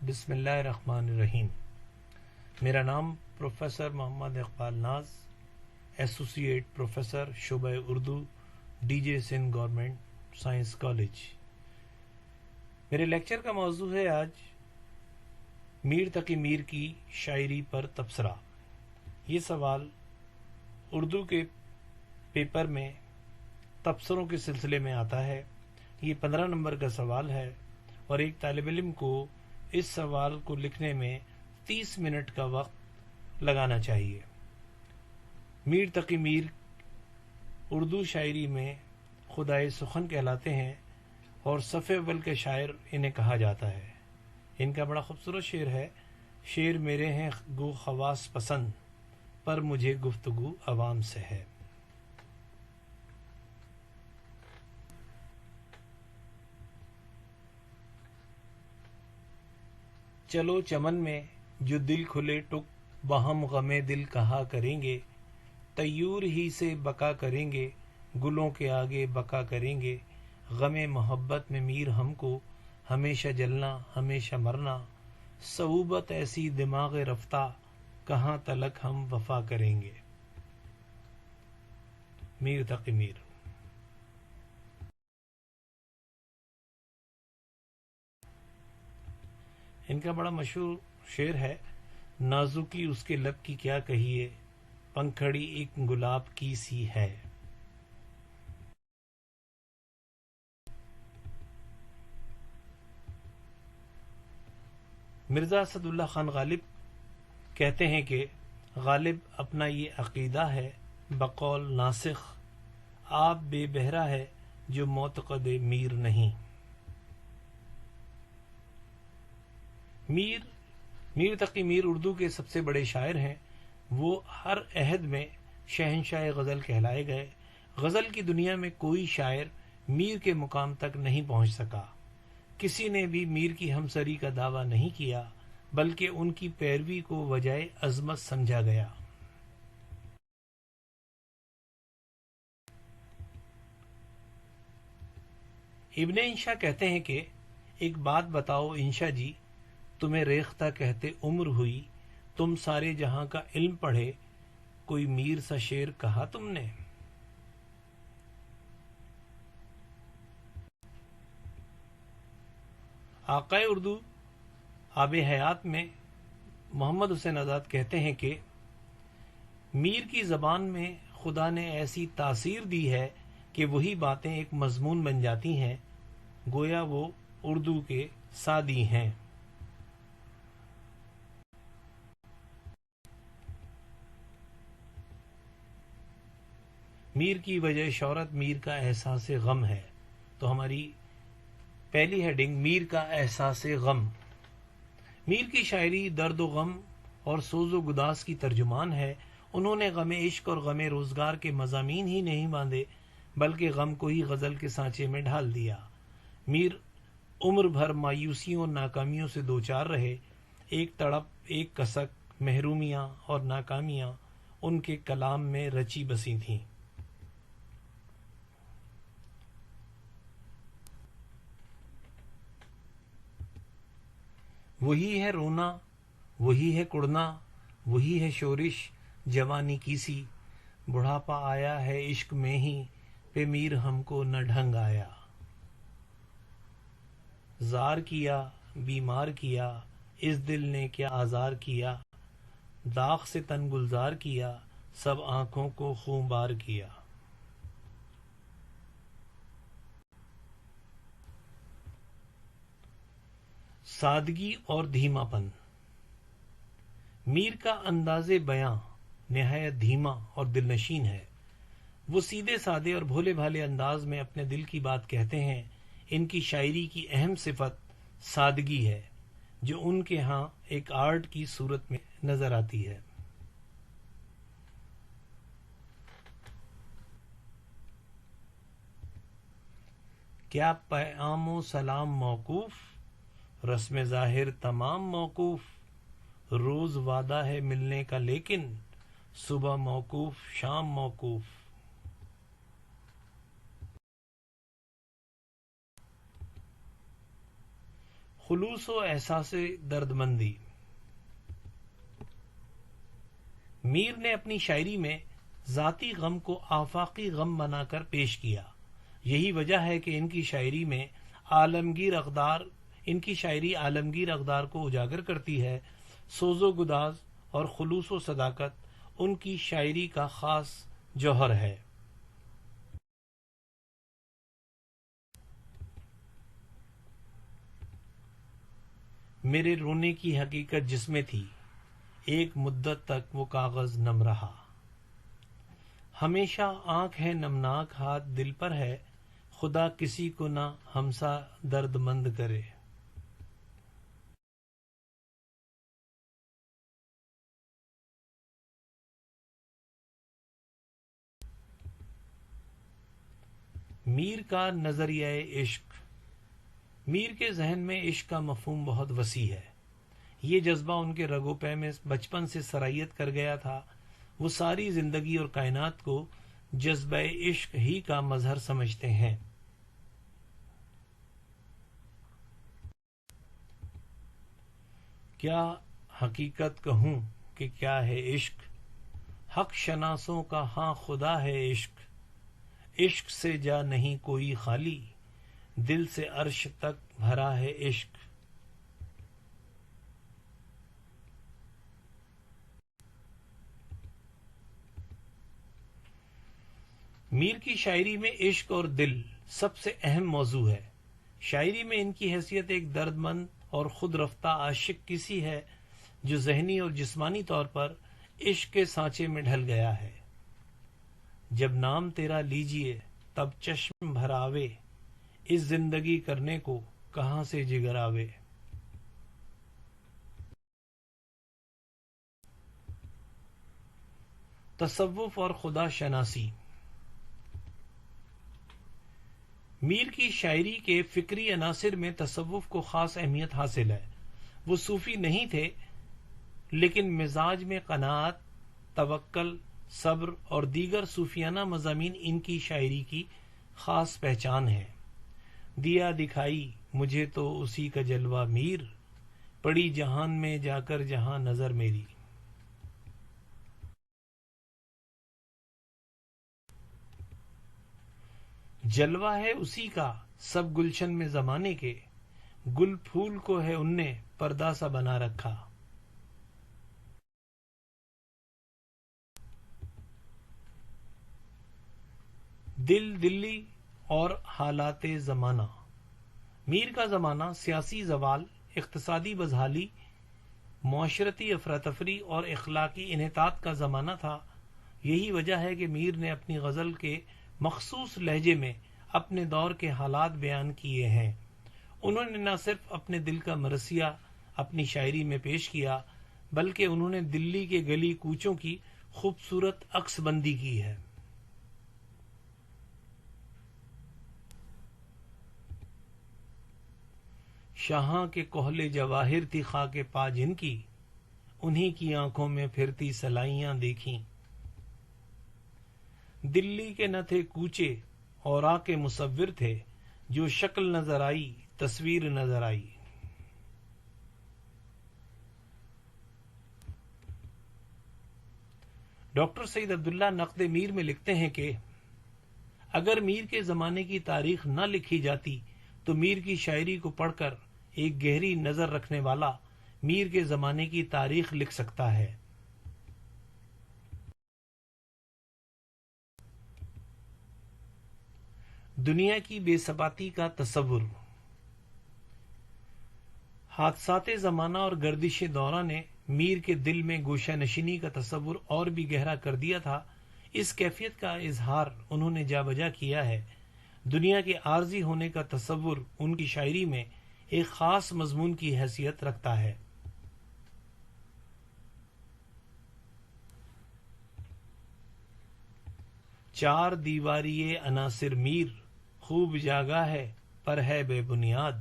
بسم اللہ الرحمن الرحیم۔ میرا نام پروفیسر محمد اقبال ناز، ایسوسیٹ پروفیسر شعبہ Urdu, D J Sindh government science college. میرے لیکچر کا موضوع ہے آج میر تقی میر کی شاعری پر تبصرہ۔ یہ سوال اردو کے پیپر میں تبصروں کے سلسلے میں آتا ہے۔ یہ 15 نمبر کا سوال ہے اور ایک طالب علم کو اس سوال کو لکھنے میں 30 منٹ کا وقت لگانا چاہیے۔ میر تقی میر اردو شاعری میں خدائے سخن کہلاتے ہیں اور صف اول کے شاعر انہیں کہا جاتا ہے۔ ان کا بڑا خوبصورت شعر ہے: شعر میرے ہیں گو خواص پسند، پر مجھے گفتگو عوام سے ہے۔ چلو چمن میں جو دل کھلے ٹک بہم غم دل کہا کریں گے، طیور ہی سے بقا کریں گے، گلوں کے آگے بقا کریں گے۔ غم محبت میں میر ہم کو، ہمیشہ جلنا ہمیشہ مرنا، صعوبت ایسی دماغ رفتہ، کہاں تلک ہم وفا کریں گے۔ میر تقی میر۔ ان کا بڑا مشہور شعر ہے: نازکی اس کے لب کی کیا کہیے، پنکھڑی ایک گلاب کی سی ہے۔ مرزا اسد اللہ خان غالب کہتے ہیں کہ غالب اپنا یہ عقیدہ ہے بقول ناسخ، آپ بے بہرا ہے جو معتقد میر نہیں۔ میر تقی میر اردو کے سب سے بڑے شاعر ہیں۔ وہ ہر عہد میں شہنشاہ غزل کہلائے گئے۔ غزل کی دنیا میں کوئی شاعر میر کے مقام تک نہیں پہنچ سکا۔ کسی نے بھی میر کی ہمسری کا دعویٰ نہیں کیا، بلکہ ان کی پیروی کو وجہ عظمت سمجھا گیا۔ ابن انشا کہتے ہیں کہ ایک بات بتاؤ انشا جی، تمہیں ریختہ کہتے عمر ہوئی، تم سارے جہاں کا علم پڑھے، کوئی میر سا شعر کہا تم نے؟ آقائے اردو آب حیات میں محمد حسین آزاد کہتے ہیں کہ میر کی زبان میں خدا نے ایسی تاثیر دی ہے کہ وہی باتیں ایک مضمون بن جاتی ہیں، گویا وہ اردو کے سعدی ہیں۔ میر کی وجہ شہرت میر کا احساس غم ہے، تو ہماری پہلی ہیڈنگ میر کا احساس غم۔ میر کی شاعری درد و غم اور سوز و گداز کی ترجمان ہے۔ انہوں نے غم عشق اور غم روزگار کے مضامین ہی نہیں باندھے، بلکہ غم کو ہی غزل کے سانچے میں ڈھال دیا۔ میر عمر بھر مایوسیوں اور ناکامیوں سے دوچار رہے۔ ایک تڑپ، ایک کسک، محرومیاں اور ناکامیاں ان کے کلام میں رچی بسی تھیں۔ وہی ہے رونا، وہی ہے کڑنا، وہی ہے شورش جوانی کی سی، بڑھاپا آیا ہے عشق میں ہی، پہ میر ہم کو نہ ڈھنگ آیا۔ زار کیا، بیمار کیا، اس دل نے کیا آزار کیا، داغ سے تن گلزار کیا، سب آنکھوں کو خون بار کیا۔ سادگی اور دھیما پن۔ میر کا انداز بیاں نہایت دھیما اور دلنشین ہے۔ وہ سیدھے سادے اور بھولے بھالے انداز میں اپنے دل کی بات کہتے ہیں۔ ان کی شاعری کی اہم صفت سادگی ہے، جو ان کے ہاں ایک آرٹ کی صورت میں نظر آتی ہے۔ کیا پیام و سلام موقوف، رسم ظاہر تمام موقوف، روز وعدہ ہے ملنے کا لیکن صبح موقوف شام موقوف۔ خلوص و احساس دردمندی۔ میر نے اپنی شاعری میں ذاتی غم کو آفاقی غم بنا کر پیش کیا۔ یہی وجہ ہے کہ ان کی شاعری عالمگیر اقدار کو اجاگر کرتی ہے۔ سوز و گداز اور خلوص و صداقت ان کی شاعری کا خاص جوہر ہے۔ میرے رونے کی حقیقت جس میں تھی، ایک مدت تک وہ کاغذ نم رہا۔ ہمیشہ آنکھ ہے نمناک، ہاتھ دل پر ہے، خدا کسی کو نہ ہمسا درد مند کرے۔ میر کا نظریہ عشق۔ میر کے ذہن میں عشق کا مفہوم بہت وسیع ہے۔ یہ جذبہ ان کے رگ و پے میں بچپن سے سرایت کر گیا تھا۔ وہ ساری زندگی اور کائنات کو جذبہ عشق ہی کا مظہر سمجھتے ہیں۔ کیا حقیقت کہوں کہ کیا ہے عشق، حق شناسوں کا ہاں خدا ہے عشق۔ عشق سے جا نہیں کوئی خالی، دل سے عرش تک بھرا ہے عشق۔ میر کی شاعری میں عشق اور دل سب سے اہم موضوع ہے۔ شاعری میں ان کی حیثیت ایک درد مند اور خود رفتہ عاشق کسی ہے جو ذہنی اور جسمانی طور پر عشق کے سانچے میں ڈھل گیا ہے۔ جب نام تیرا لیجئے تب چشم بھر آوے، اس زندگی کرنے کو کہاں سے جگر آوے۔ تصوف اور خدا شناسی۔ میر کی شاعری کے فکری عناصر میں تصوف کو خاص اہمیت حاصل ہے۔ وہ صوفی نہیں تھے، لیکن مزاج میں قناعت، توکل، صبر اور دیگر صوفیانہ مضامین ان کی شاعری کی خاص پہچان ہے۔ دیا دکھائی مجھے تو اسی کا جلوہ میر، پڑی جہان میں جا کر جہاں نظر میری۔ جلوہ ہے اسی کا سب گلشن میں زمانے کے، گل پھول کو ہے ان نے پردہ سا بنا رکھا۔ دل دلی اور حالات زمانہ۔ میر کا زمانہ سیاسی زوال، اقتصادی بدحالی، معاشرتی افراتفری اور اخلاقی انحطاط کا زمانہ تھا۔ یہی وجہ ہے کہ میر نے اپنی غزل کے مخصوص لہجے میں اپنے دور کے حالات بیان کیے ہیں۔ انہوں نے نہ صرف اپنے دل کا مرثیہ اپنی شاعری میں پیش کیا، بلکہ انہوں نے دلی کے گلی کوچوں کی خوبصورت عکس بندی کی ہے۔ شاہاں کے کوہلے جواہر تھی خاک پا جن کی، انہی کی آنکھوں میں پھرتی سلائیاں دیکھیں۔ دلی کے نہ تھے کوچے اور آ کے مصور تھے، جو شکل نظر آئی تصویر نظر آئی۔ ڈاکٹر سید عبداللہ نقد میر میں لکھتے ہیں کہ اگر میر کے زمانے کی تاریخ نہ لکھی جاتی تو میر کی شاعری کو پڑھ کر ایک گہری نظر رکھنے والا میر کے زمانے کی تاریخ لکھ سکتا ہے۔ دنیا کی بے ثباتی کا تصور۔ حادثات زمانہ اور گردش دورہ نے میر کے دل میں گوشہ نشینی کا تصور اور بھی گہرا کر دیا تھا۔ اس کیفیت کا اظہار انہوں نے جا بجا کیا ہے۔ دنیا کے عارضی ہونے کا تصور ان کی شاعری میں ایک خاص مضمون کی حیثیت رکھتا ہے۔ چار دیواری عناصر میر، خوب جاگا ہے پر ہے بے بنیاد۔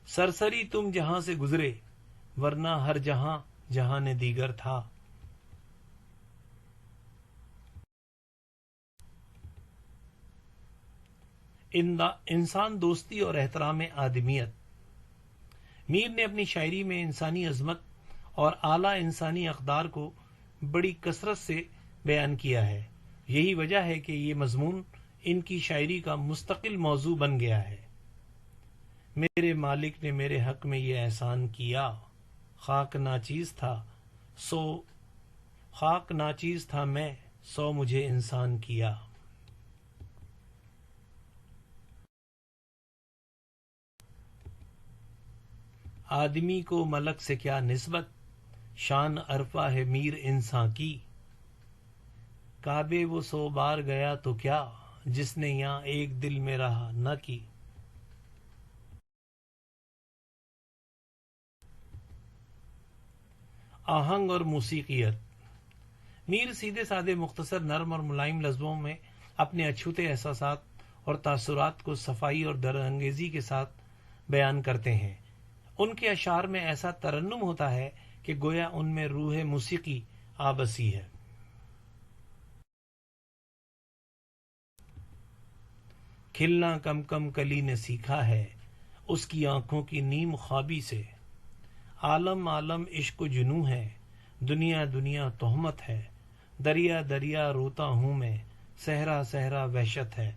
سرسری تم جہاں سے گزرے، ورنہ ہر جہاں جہاں نے دیگر تھا۔ انسان دوستی اور احترام آدمیت۔ میر نے اپنی شاعری میں انسانی عظمت اور اعلیٰ انسانی اقدار کو بڑی کثرت سے بیان کیا ہے۔ یہی وجہ ہے کہ یہ مضمون ان کی شاعری کا مستقل موضوع بن گیا ہے۔ میرے مالک نے میرے حق میں یہ احسان کیا، خاک ناچیز تھا میں، سو مجھے انسان کیا۔ آدمی کو ملک سے کیا نسبت، شان عرفہ ہے میر انسان کی۔ کعبے وہ 100 بار گیا تو کیا، جس نے یہاں ایک دل میں رہا نہ کی۔ آہنگ اور موسیقیت۔ میر سیدھے سادے مختصر نرم اور ملائم لفظوں میں اپنے اچھوتے احساسات اور تاثرات کو صفائی اور درد انگیزی کے ساتھ بیان کرتے ہیں۔ ان کے اشعار میں ایسا ترنم ہوتا ہے کہ گویا ان میں روح موسیقی آبسی ہے۔ کھلنا کم کم کلی نے سیکھا ہے، اس کی آنکھوں کی نیم خوابی سے۔ عالم عالم عشق و جنوں ہے، دنیا دنیا تہمت ہے۔ دریا دریا روتا ہوں میں، صحرا صحرا وحشت ہے۔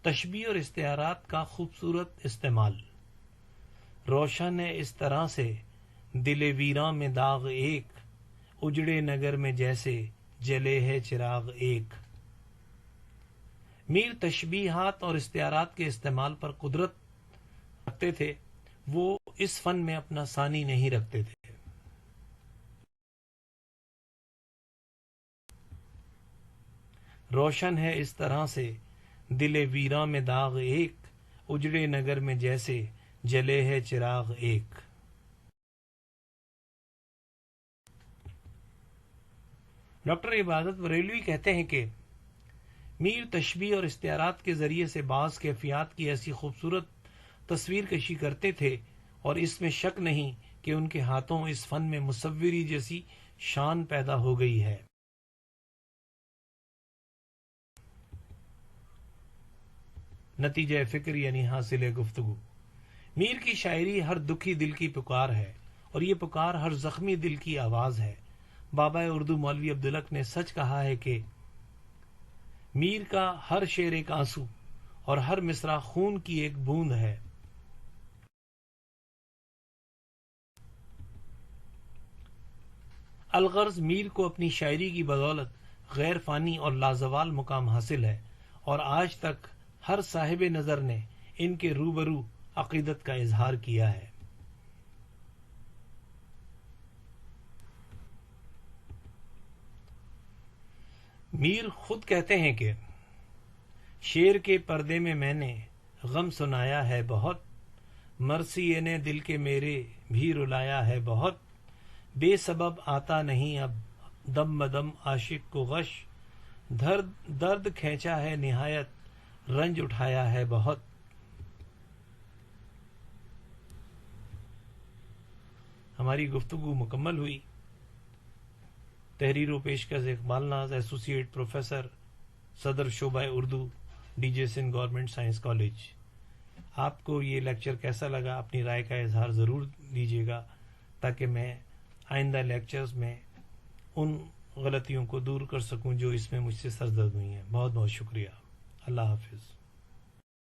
تشبیہ اور استعارات کا خوبصورت استعمال۔ روشن ہے اس طرح سے دل ویراں میں داغ ایک، اجڑے نگر میں جیسے جلے ہے چراغ ایک۔ میر تشبیہات اور استعارات کے استعمال پر قدرت رکھتے تھے، وہ اس فن میں اپنا ثانی نہیں رکھتے تھے۔ روشن ہے اس طرح سے دل ویراں میں داغ ایک، اجڑے نگر میں جیسے جلے ہے چراغ ایک۔ ڈاکٹر عبادت بریلوی کہتے ہیں کہ میر تشبیہ اور استعارات کے ذریعے سے بعض کیفیات کی ایسی خوبصورت تصویر کشی کرتے تھے، اور اس میں شک نہیں کہ ان کے ہاتھوں اس فن میں مصوری جیسی شان پیدا ہو گئی ہے۔ نتیجہ فکر یعنی حاصل گفتگو۔ میر کی شاعری ہر دکھی دل کی پکار ہے، اور یہ پکار ہر زخمی دل کی آواز ہے۔ بابا اردو مولوی عبدالحق نے سچ کہا ہے کہ میر کا ہر شعر ایک آنسو اور ہر مصرع خون کی ایک بوند ہے۔ الغرض میر کو اپنی شاعری کی بدولت غیر فانی اور لازوال مقام حاصل ہے، اور آج تک ہر صاحب نظر نے ان کے روبرو عقیدت کا اظہار کیا ہے۔ میر خود کہتے ہیں کہ شعر کے پردے میں نے غم سنایا ہے بہت، مرثیے نے دل کے میرے بھی رلایا ہے بہت۔ بے سبب آتا نہیں اب دم بدم عاشق کو غش، درد کھینچا ہے نہایت رنج اٹھایا ہے بہت۔ ہماری گفتگو مکمل ہوئی۔ تحریر و پیشکش اقبال ناز، ایسوسی ایٹ پروفیسر، صدر شعبہ Urdu, D J Sindh government science college. آپ کو یہ لیکچر کیسا لگا؟ اپنی رائے کا اظہار ضرور دیجیے گا، تاکہ میں آئندہ لیکچرز میں ان غلطیوں کو دور کر سکوں جو اس میں مجھ سے سرزد ہوئی ہیں۔ بہت بہت شکریہ۔ اللہ حافظ۔